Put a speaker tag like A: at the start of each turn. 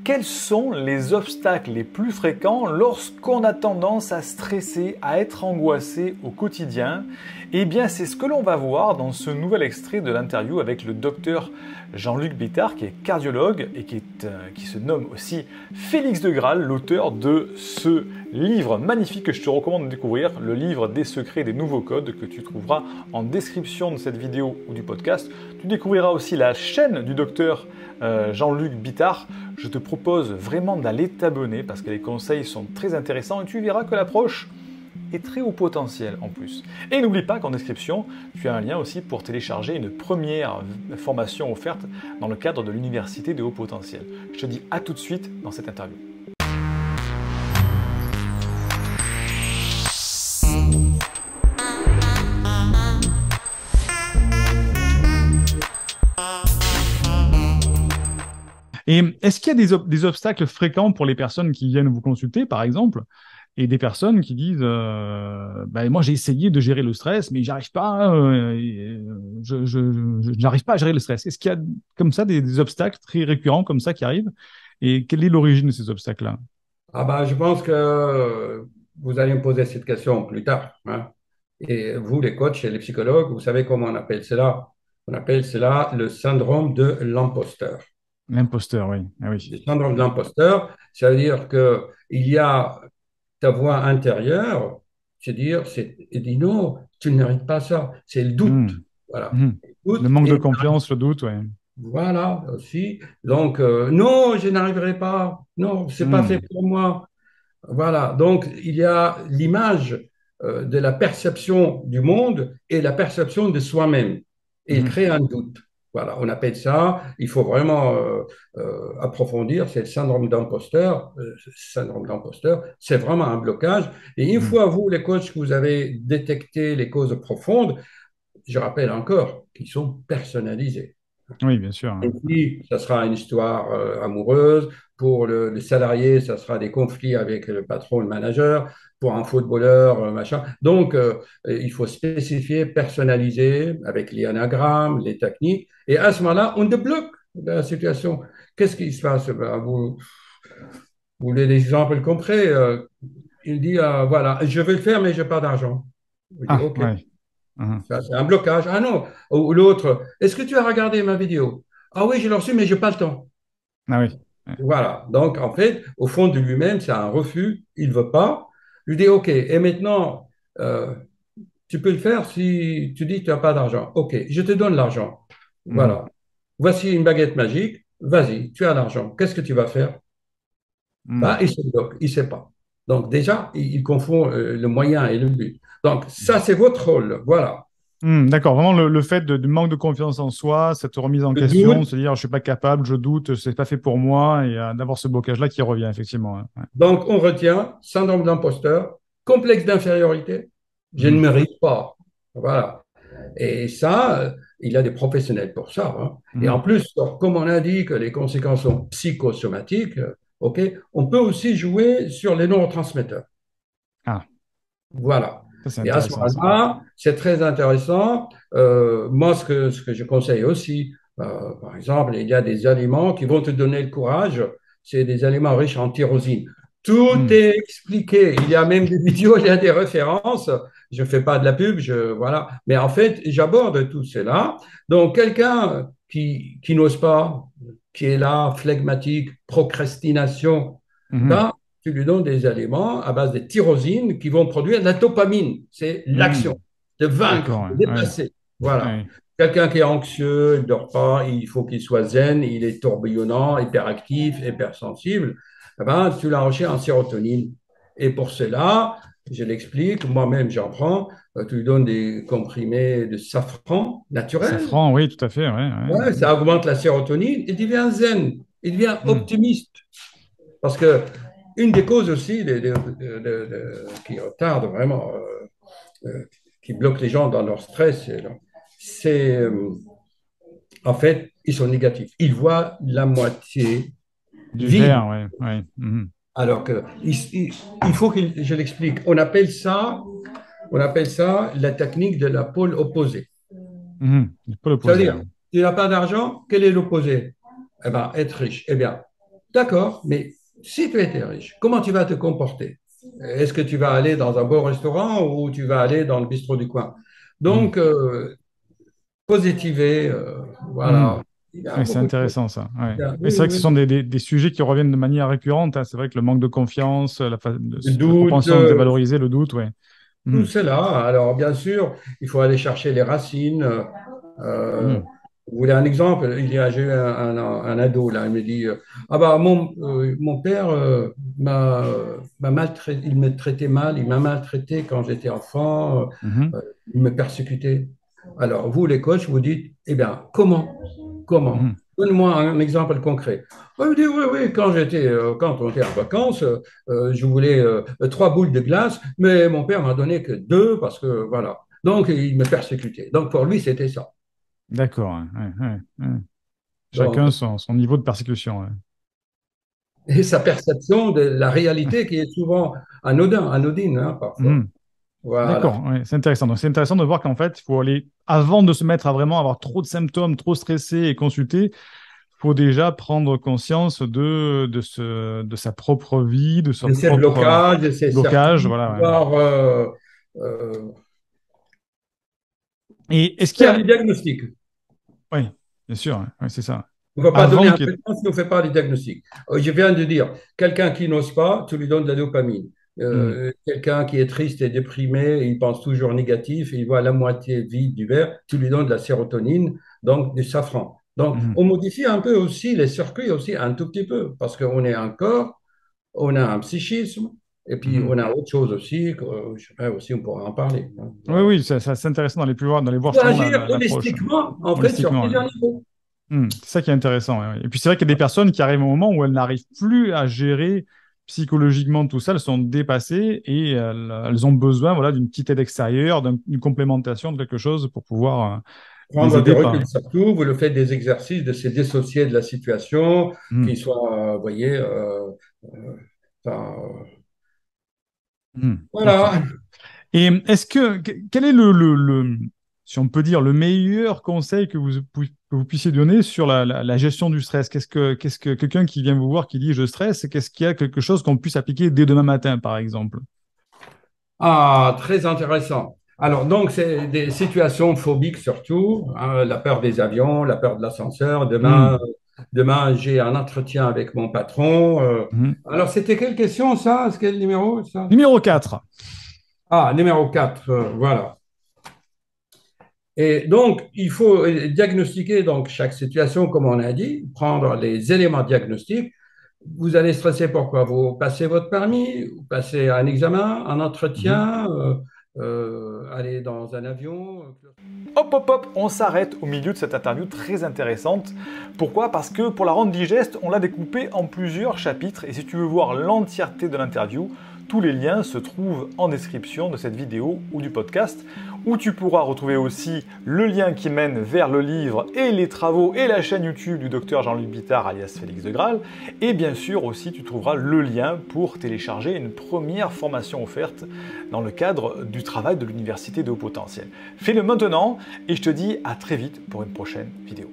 A: Quels sont les obstacles les plus fréquents lorsqu'on a tendance à stresser, à être angoissé au quotidien? Eh bien, c'est ce que l'on va voir dans ce nouvel extrait de l'interview avec le docteur Jean-Luc Bittard, qui est cardiologue et qui se nomme aussi Félix de Graal, l'auteur de ce livre magnifique que je te recommande de découvrir, le livre des secrets des nouveaux codes, que tu trouveras en description de cette vidéo ou du podcast. Tu découvriras aussi la chaîne du docteur Jean-Luc Bittard. Je te propose vraiment d'aller t'abonner parce que les conseils sont très intéressants et tu verras que l'approche est très haut potentiel en plus. Et n'oublie pas qu'en description, tu as un lien aussi pour télécharger une première formation offerte dans le cadre de l'Université de haut potentiel. Je te dis à tout de suite dans cette interview. Et est-ce qu'il y a des obstacles fréquents pour les personnes qui viennent vous consulter, par exemple, et des personnes qui disent moi j'ai essayé de gérer le stress, mais j'arrive pas, je n'arrive pas à gérer le stress. Est-ce qu'il y a comme ça des obstacles très récurrents comme ça qui arrivent? Et quelle est l'origine de ces obstacles-là?
B: Je pense que vous allez me poser cette question plus tard, hein. Et vous, les coachs et les psychologues, vous savez comment on appelle cela? On appelle cela le syndrome de l'imposteur.
A: L'imposteur, oui. Ah oui.
B: Le syndrome de l'imposteur, ça veut dire que il y a ta voix intérieure, elle dit non, tu ne mérites pas ça. C'est le doute.
A: Hmm.
B: Voilà.
A: Hmm.
B: Le
A: Le
B: doute
A: manque de
B: et
A: confiance, le doute, oui.
B: voilà aussi. Donc, non, je n'arriverai pas. Non, c'est pas fait
A: Hmm.
B: pour moi. Voilà, donc il y a l'image de la perception du monde et la perception de soi-même. Et il
A: Hmm.
B: crée un doute. Voilà, on appelle ça, il faut vraiment approfondir, c'est le syndrome d'imposteur. Syndrome d'imposteur, c'est vraiment un blocage. Et une
A: Hmm.
B: fois, vous, les coachs, que vous avez détecté les causes profondes, je rappelle encore qu'ils sont personnalisés.
A: Oui, bien sûr.
B: Et puis, ça sera une histoire amoureuse. Pour le salarié, ça sera des conflits avec le patron, le manager. Pour un footballeur, machin. Donc, il faut spécifier, personnaliser avec les anagrammes, les techniques. Et à ce moment-là, on débloque la situation. Qu'est-ce qui se passe? Vous voulez des exemples concrets? Il dit, voilà, je vais le faire, mais je n'ai pas d'argent. Vous dites,
A: Ah,
B: OK,
A: oui. Mhm.
B: ça, c'est un blocage. Ah non. Ou l'autre, est-ce que tu as regardé ma vidéo? Ah oui, je l'ai reçu, mais je n'ai pas le temps.
A: Ah oui. Ouais.
B: Voilà. Donc, en fait, au fond de lui-même, c'est un refus. Il ne veut pas. Je lui dis, OK, et maintenant, euh, tu peux le faire si tu dis que tu n'as pas d'argent. OK, je te donne l'argent.
A: Mhm.
B: Voilà. Voici une baguette magique. Vas-y, tu as l'argent. Qu'est-ce que tu vas faire? Bah,
A: Hmm.
B: il se bloque, il ne sait pas. Donc, déjà, il confond le moyen et le but. Donc, ça, c'est votre rôle. Voilà.
A: D'accord, vraiment le fait du manque de confiance en soi, cette remise en
B: Le
A: question,
B: doute.
A: se dire je ne suis pas capable, je doute, c'est pas fait pour moi, et d'avoir ce blocage-là qui revient effectivement. Hein. Ouais.
B: Donc, on retient syndrome d'imposteur, complexe d'infériorité. Je ne
A: Mhm.
B: mérite pas. Voilà. Et ça, il y a des professionnels pour ça, hein. Et en
A: Mhm.
B: plus, comme on a dit que les conséquences sont psychosomatiques, ok, on peut aussi jouer sur les neurotransmetteurs.
A: Ah,
B: Voilà.
A: ça c'est
B: Et à ce
A: intéressant ça.
B: moment-là, c'est très intéressant. Moi, ce que je conseille aussi, par exemple, il y a des aliments qui vont te donner le courage. C'est des aliments riches en tyrosine. Tout
A: Mhm.
B: est expliqué. Il y a même des vidéos, il y a des références. Je ne fais pas de la pub, voilà. Mais en fait, j'aborde tout cela. Donc, quelqu'un qui n'ose pas, qui est là, flegmatique, procrastination,
A: Mhm.
B: ben, tu lui donnes des aliments à base de tyrosine qui vont produire de la dopamine. C'est l'action,
A: Mhm.
B: de vaincre,
A: D'accord,
B: de
A: ouais.
B: dépasser. Voilà.
A: Ouais.
B: Quelqu'un qui est anxieux, il ne dort pas, il faut qu'il soit zen, il est tourbillonnant, hyperactif, hypersensible, eh ben, tu l'as enrichi en sérotonine. Et pour cela, je l'explique, moi-même j'en prends, tu lui donnes des comprimés de safran naturel.
A: Safran, oui, tout à fait, ouais, ouais.
B: Ouais, ça augmente la sérotonine, il devient zen, il devient
A: Mhm.
B: optimiste. Parce que une des causes aussi qui retardent vraiment, qui bloquent les gens dans leur stress, c'est en fait, ils sont négatifs. Ils voient la moitié
A: Du
B: vide.
A: verre, ouais, ouais. Mhm.
B: Alors que il faut que je l'explique. On appelle ça la technique de la pôle opposée.
A: Mhm. Il faut
B: Ça veut
A: l'opposer.
B: dire,
A: Hein.
B: tu n'as pas d'argent, quel est l'opposé? Eh bien, être riche. Eh bien, D'accord, mais si tu étais riche, comment tu vas te comporter? Est-ce que tu vas aller dans un beau restaurant ou tu vas aller dans le bistrot du coin?
A: Mhm.
B: Donc, positiver,
A: Mhm.
B: voilà. Il y a
A: Ouais, c'est
B: beaucoup de choses.
A: intéressant ça. Ouais. Et
B: Oui,
A: c'est vrai que ce
B: oui,
A: sont
B: oui.
A: des sujets qui reviennent de manière récurrente, hein. C'est vrai que le manque de confiance,
B: Le
A: la
B: doute,
A: propension à se dévaloriser, le doute, ouais.
B: tout
A: Mhm.
B: cela. Alors, bien sûr, il faut aller chercher les racines. Euh,
A: Mhm.
B: vous voulez un exemple? J'ai eu un ado, là, il me dit, ah bah, mon père m'a maltraité, il me traitait mal, il m'a maltraité quand j'étais enfant,
A: Mhm.
B: il me persécutait. Alors, vous, les coachs, vous dites, eh bien, comment? Comment?
A: Mhm.
B: Donne-moi un exemple concret. Il me dit, oui, oui, quand on était en vacances, je voulais 3 boules de glace, mais mon père m'a donné que 2 parce que, voilà. Donc, il me persécutait. Donc, pour lui, c'était ça.
A: D'accord. Ouais, ouais, ouais.
B: Donc,
A: Chacun son niveau de persécution. Ouais.
B: et sa perception de la réalité qui est souvent anodine, hein, parfois.
A: Mhm.
B: Voilà.
A: D'accord, ouais, c'est intéressant. Donc c'est intéressant de voir qu'en fait, il faut aller, avant de se mettre à vraiment avoir trop de symptômes, trop stressé et consulter, il faut déjà prendre conscience de sa propre vie, de son
B: De ces
A: propre
B: blocages, de ces
A: blocage.
B: circuits,
A: Voilà. Ouais.
B: pouvoir euh,
A: Et est-ce qu'il y
B: faire des
A: a...
B: diagnostics.
A: Oui, bien sûr, ouais, ouais, c'est ça.
B: On ne va pas donner
A: Avant
B: un
A: qu'il y ait...
B: traitement si on ne fait pas des diagnostics. Je viens de dire, quelqu'un qui n'ose pas, tu lui donnes de la dopamine.
A: Hmm,
B: Quelqu'un qui est triste et déprimé, il pense toujours négatif, il voit la moitié vide du verre, tu lui donnes de la sérotonine, donc du safran. Donc,
A: hmm,
B: on modifie un peu aussi les circuits aussi un tout petit peu, parce qu'on est un corps, on a un psychisme, et puis
A: hmm.
B: on a autre chose aussi, que, je sais pas, aussi on pourra en parler, hein.
A: Oui,
B: Voilà.
A: oui, c'est intéressant d'aller voir
B: Il faut
A: justement
B: agir
A: l'approche
B: holistiquement, en fait, sur
A: holistiquement. Ouais.
B: plusieurs niveaux.
A: C'est ça qui est intéressant. Ouais. Et puis c'est vrai qu'il y a des personnes qui arrivent au moment où elles n'arrivent plus à gérer psychologiquement tout ça, elles sont dépassées et elles ont besoin voilà, d'une petite aide extérieure, d'une complémentation de quelque chose pour pouvoir les
B: Prendre du
A: aider
B: recul
A: par.
B: sur tout, vous le faites des exercices de se dissocier de la situation,
A: Hmm,
B: qui soit, vous voyez, enfin,
A: ok.
B: voilà.
A: Et quel est si on peut dire, le meilleur conseil que vous puissiez donner sur la gestion du stress? Qu'est-ce que quelqu'un qui vient vous voir qui dit je stresse, qu'est-ce qu'il y a quelque chose qu'on puisse appliquer dès demain matin, par exemple?
B: Ah, très intéressant. Alors, donc, c'est des situations phobiques surtout, hein, la peur des avions, la peur de l'ascenseur.
A: Hmm,
B: Demain, j'ai un entretien avec mon patron.
A: hmm.
B: Alors, c'était quelle question, ça? Quel numéro, ça?
A: Numéro 4.
B: Ah, numéro 4. Voilà. Et donc, il faut diagnostiquer donc, chaque situation, comme on a dit, prendre les éléments diagnostiques. Vous allez stresser pourquoi? Vous passez votre permis, vous passez un examen, un entretien, aller dans un avion.
A: Hop, hop, hop, on s'arrête au milieu de cette interview très intéressante. Pourquoi? Parce que pour la rendre digeste, on l'a découpée en plusieurs chapitres et si tu veux voir l'entièreté de l'interview, tous les liens se trouvent en description de cette vidéo ou du podcast, où tu pourras retrouver aussi le lien qui mène vers le livre et les travaux et la chaîne YouTube du docteur Jean-Luc Bittard alias Félix de Graal. Et bien sûr aussi tu trouveras le lien pour télécharger une première formation offerte dans le cadre du travail de l'Université de Haut Potentiel. Fais-le maintenant et je te dis à très vite pour une prochaine vidéo.